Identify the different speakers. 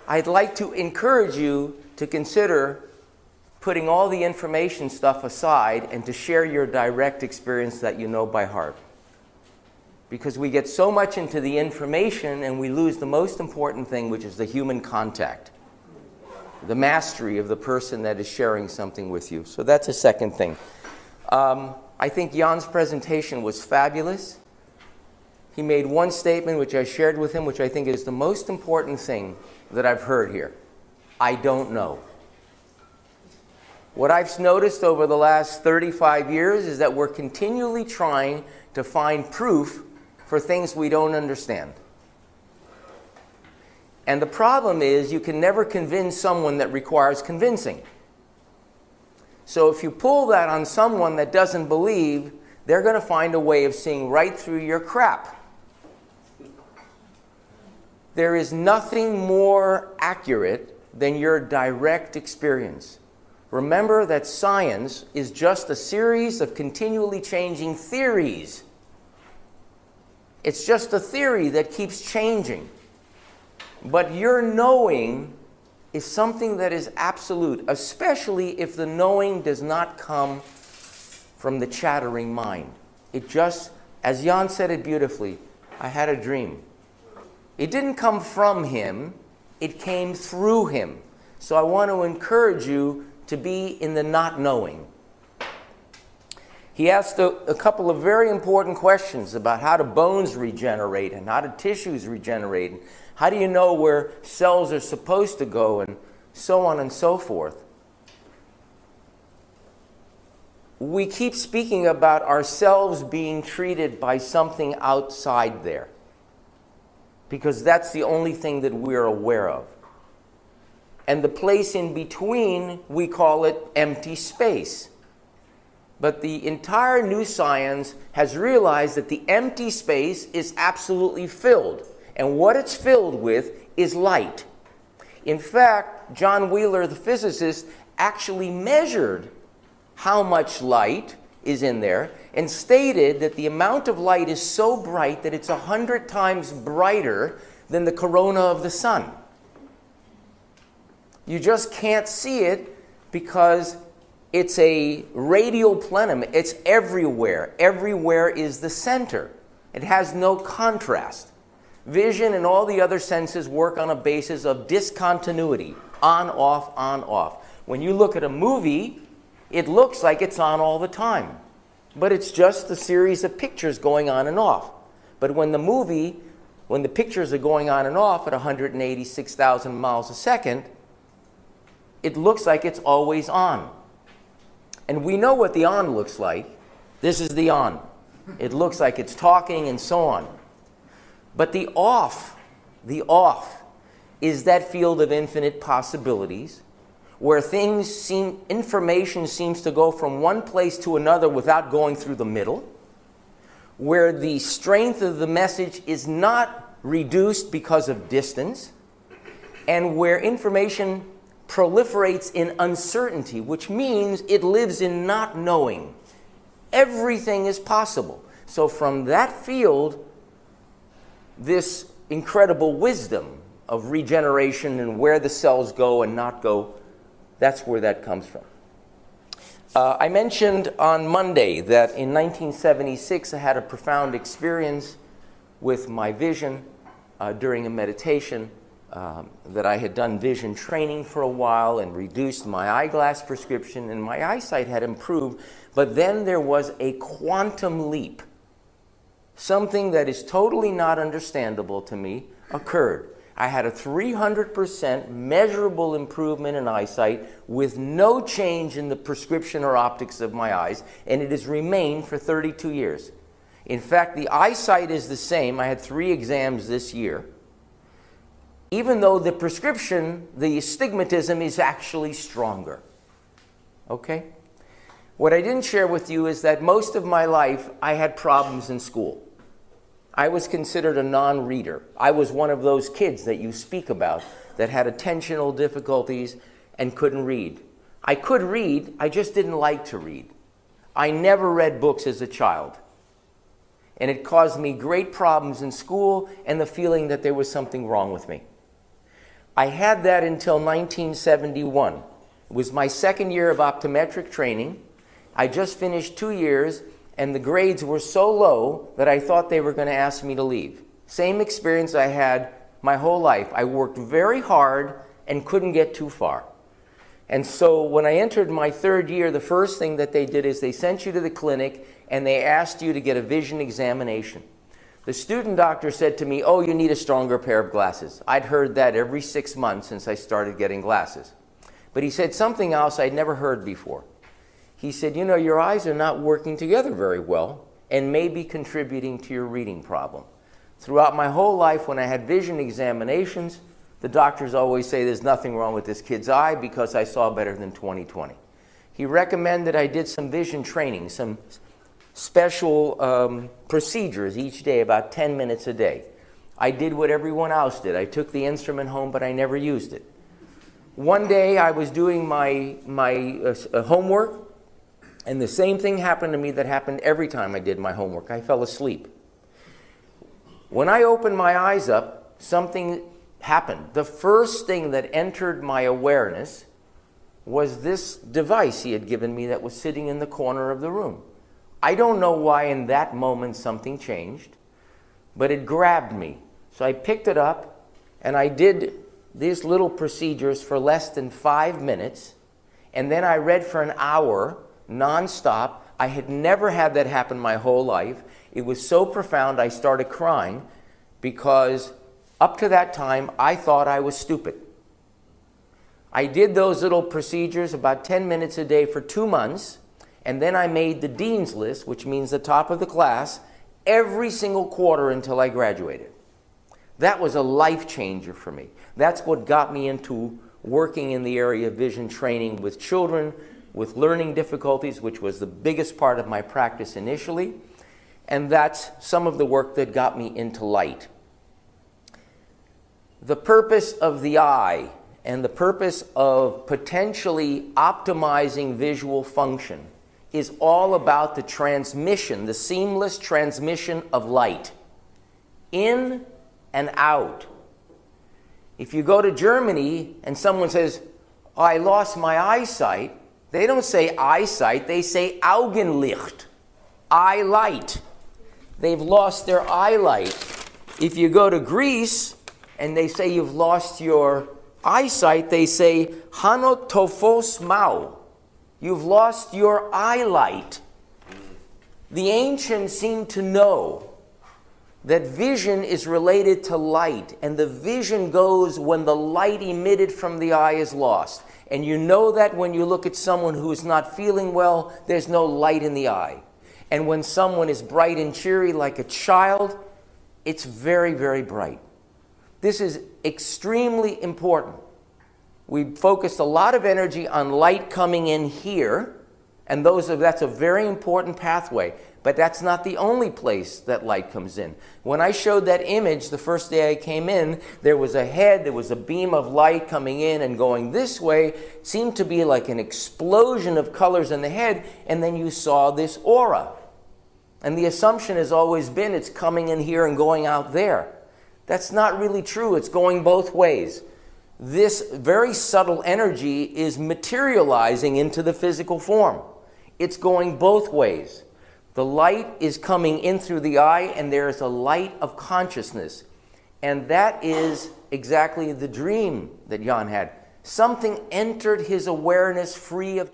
Speaker 1: I'd like to encourage you to consider putting all the information stuff aside and to share your direct experience that you know by heart. Because we get so much into the information and we lose the most important thing, which is the human contact, the mastery of the person that is sharing something with you. So that's a second thing. I think Jan's presentation was fabulous. He made one statement which I shared with him, which I think is the most important thing that I've heard here. I don't know. What I've noticed over the last 35 years is that we're continually trying to find proof for things we don't understand. And the problem is you can never convince someone that requires convincing. So if you pull that on someone that doesn't believe, they're going to find a way of seeing right through your crap. There is nothing more accurate than your direct experience. Remember that science is just a series of continually changing theories. It's just a theory that keeps changing. But your knowing is something that is absolute, especially if the knowing does not come from the chattering mind. It just, as Jan said it beautifully, I had a dream. It didn't come from him, it came through him. So I want to encourage you to be in the not knowing. He asked a couple of very important questions about how do bones regenerate and how do tissues regenerate and how do you know where cells are supposed to go and so on and so forth. We keep speaking about ourselves being treated by something outside there because that's the only thing that we're aware of. And the place in between, we call it empty space. But the entire new science has realized that the empty space is absolutely filled. And what it's filled with is light. In fact, John Wheeler, the physicist, actually measured how much light is in there and stated that the amount of light is so bright that it's 100 times brighter than the corona of the sun. You just can't see it because it's a radial plenum. It's everywhere. Everywhere is the center. It has no contrast. Vision and all the other senses work on a basis of discontinuity. On, off, on, off. When you look at a movie, it looks like it's on all the time. But it's just a series of pictures going on and off. But when the pictures are going on and off at 186,000 miles a second, it looks like it's always on. And we know what the on looks like. This is the on. It looks like it's talking and so on. But the off is that field of infinite possibilities where information seems to go from one place to another without going through the middle, where the strength of the message is not reduced because of distance, and where information proliferates in uncertainty, which means it lives in not knowing. Everything is possible. So from that field, this incredible wisdom of regeneration and where the cells go and not go, that's where that comes from. I mentioned on Monday that in 1976 I had a profound experience with my vision during a meditation. That I had done vision training for a while and reduced my eyeglass prescription and my eyesight had improved, but then there was a quantum leap. Something that is totally not understandable to me occurred. I had a 300% measurable improvement in eyesight with no change in the prescription or optics of my eyes, and it has remained for 32 years. In fact, the eyesight is the same. I had 3 exams this year. Even though the prescription, the astigmatism is actually stronger. Okay? What I didn't share with you is that most of my life I had problems in school. I was considered a non-reader. I was one of those kids that you speak about that had attentional difficulties and couldn't read. I could read, I just didn't like to read. I never read books as a child. And it caused me great problems in school and the feeling that there was something wrong with me. I had that until 1971. It was my second year of optometric training. I just finished 2 years, and the grades were so low that I thought they were going to ask me to leave. Same experience I had my whole life. I worked very hard and couldn't get too far. And so when I entered my third year, the first thing that they did is they sent you to the clinic and they asked you to get a vision examination. The student doctor said to me, "Oh, you need a stronger pair of glasses." I'd heard that every 6 months since I started getting glasses. But he said something else I'd never heard before. He said, "You know, your eyes are not working together very well and may be contributing to your reading problem." Throughout my whole life, when I had vision examinations, the doctors always say there's nothing wrong with this kid's eye because I saw better than 20/20. He recommended I did some vision training, some special procedures each day, about 10 minutes a day. I did what everyone else did. I took the instrument home, but I never used it. One day I was doing my homework, and the same thing happened to me that happened every time I did my homework. I fell asleep. When I opened my eyes up, something happened. The first thing that entered my awareness was this device he had given me that was sitting in the corner of the room. I don't know why in that moment something changed, but it grabbed me. So I picked it up and I did these little procedures for less than 5 minutes, and then I read for an hour nonstop. I had never had that happen my whole life. It was so profound I started crying because up to that time I thought I was stupid. I did those little procedures about 10 minutes a day for 2 months, and then I made the dean's list, which means the top of the class, every single quarter until I graduated. That was a life changer for me. That's what got me into working in the area of vision training with children with learning difficulties, which was the biggest part of my practice initially. And that's some of the work that got me into light. The purpose of the eye and the purpose of potentially optimizing visual function is all about the transmission, the seamless transmission of light in and out. If you go to Germany and someone says, "Oh, I lost my eyesight," they don't say eyesight, they say Augenlicht, eye light. They've lost their eye light. If you go to Greece and they say you've lost your eyesight, they say Hanotophos mau. You've lost your eye light. The ancients seem to know that vision is related to light, and the vision goes when the light emitted from the eye is lost. And you know that when you look at someone who is not feeling well, there's no light in the eye. And when someone is bright and cheery like a child, it's very, very bright. This is extremely important. We focused a lot of energy on light coming in here, and that's a very important pathway. But that's not the only place that light comes in. When I showed that image the first day I came in, there was a head, there was a beam of light coming in and going this way. It seemed to be like an explosion of colors in the head, and then you saw this aura. And the assumption has always been it's coming in here and going out there. That's not really true. It's going both ways. This very subtle energy is materializing into the physical form. It's going both ways. The light is coming in through the eye, and there is a light of consciousness. And that is exactly the dream that Jan had. Something entered his awareness free of